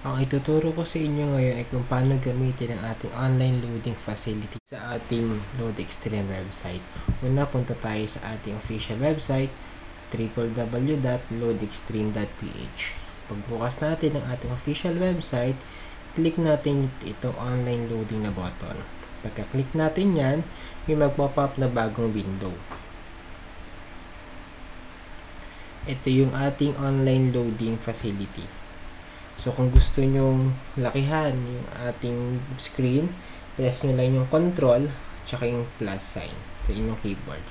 Ang ituturo ko sa inyo ngayon ay kung paano gamitin ang ating online loading facility sa ating LoadXtreme website. Una, punta tayo sa ating official website, www.loadextreme.ph. Pagbukas natin ang ating official website, click natin itong online loading na button. Pagka-click natin yan, may magpop-up na bagong window. Ito yung ating online loading facility. So, kung gusto nyong lakihan yung ating screen, press nyo lang yung control tsaka yung plus sign sa inyong keyboard.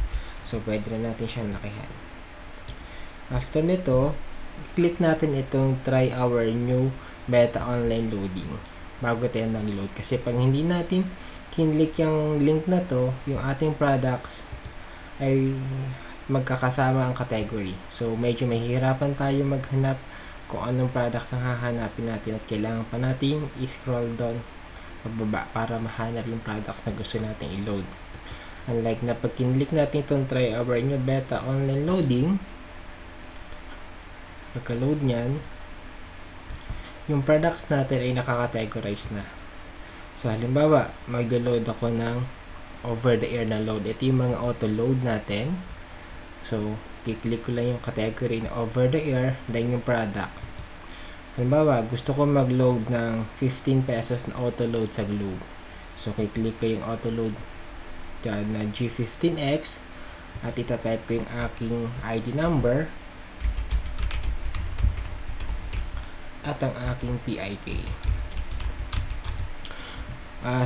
So, pwede na natin siyang lakihan. After nito, click natin itong try our new beta online loading bago tayo nag-load. Kasi pag hindi natin kinlik yung link na to, yung ating products ay magkakasama ang category. So, medyo mahihirapan tayo maghanap kung anong products ang hahanapin natin at kailangan pa natin i-scroll down pababa para mahanap yung products na gusto natin i-load. Unlike na pag kinlik natin itong try our new beta online loading, pagka-load nyan, yung products natin ay nakakategorize na. So, halimbawa, mag-load ako ng over-the-air na load. Ito yung mga auto-load natin. So, kiklik ko lang yung category na over-the-air, then yung products. Halimbawa, gusto ko mag-load ng 15 pesos na auto-load sa Globe. So, kiklik ko yung auto-load dyan na G15X at itatype ko yung aking ID number at ang aking PIK.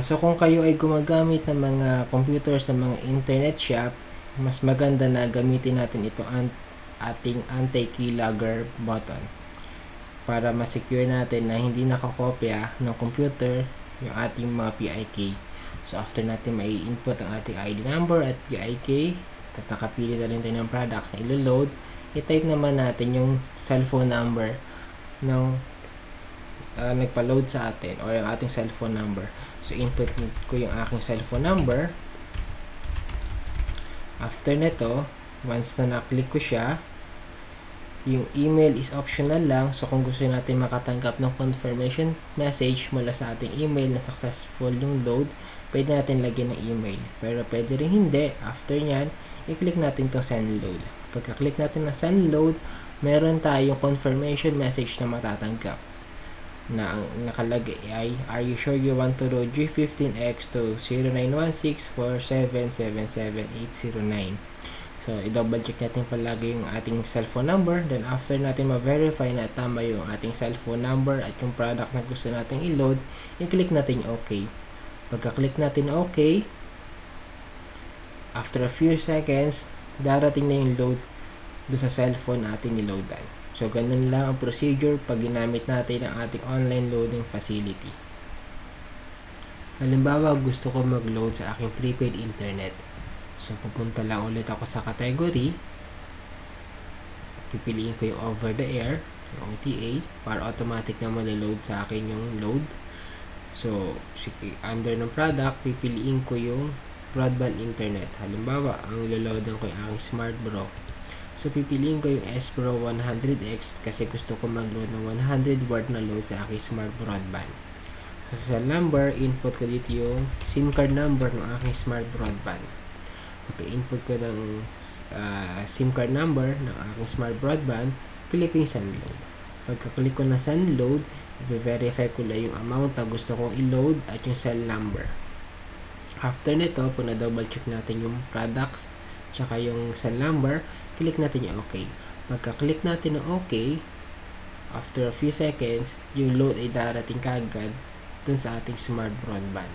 So, kung kayo ay gumagamit ng mga computer sa mga internet shop, mas maganda na gamitin natin ito ang ating anti-keylogger button para ma-secure natin na hindi nakakopya ng computer yung ating mga PIK. So, after natin mai-input ang ating ID number at PIK, at nakapili na rin tayo ng products na ilo-load, i-type naman natin yung cellphone number ng nagpa-load sa atin or yung ating cellphone number. So, input ko yung aking cellphone number. After nito, once na na-click ko siya, yung email is optional lang. So, kung gusto natin makatanggap ng confirmation message mula sa ating email na successful yung load, pwede natin lagyan ng email. Pero pwede rin hindi. After nyan, i-click natin itong send load. Pagka-click natin na send load, meron tayong confirmation message na matatanggap na ang nakalagay ay, are you sure you want to load G15X to 091647777809? So, i-double check natin palagi yung ating cellphone number. Then, after natin ma-verify na tama yung ating cellphone number at yung product na gusto natin i-load, i-click natin yung OK. Pagka-click natin OK, after a few seconds, darating na yung load doon sa cellphone natin ni-loadan. So, ganun lang ang procedure pag ginamit natin ang ating online loading facility. Halimbawa, gusto ko mag-load sa aking prepaid internet. So, pupunta lang ulit ako sa category. Pipiliin ko yung over-the-air, yung OTA, para automatic na mag-load sa akin yung load. So, under ng product, pipiliin ko yung broadband internet. Halimbawa, ang iloloadan ko yung aking Smart Bro. So, pipiliin ko yung S-Pro 100X kasi gusto ko mag-load ng 100 watt na load sa aking smart broadband. So, sa number, input ko dito yung SIM card number ng aking smart broadband. Pagka-input ko ng SIM card number ng aking smart broadband, click ko yung send load. Pagka-click ko na send load, i-verify ko lang yung amount na gusto kong i-load at yung cell number. After nito, kung na-double check natin yung products tsaka yung cell number, click natin yung OK. Pagka-click natin ng OK, after a few seconds, yung load ay darating kaagad dun sa ating smart broadband.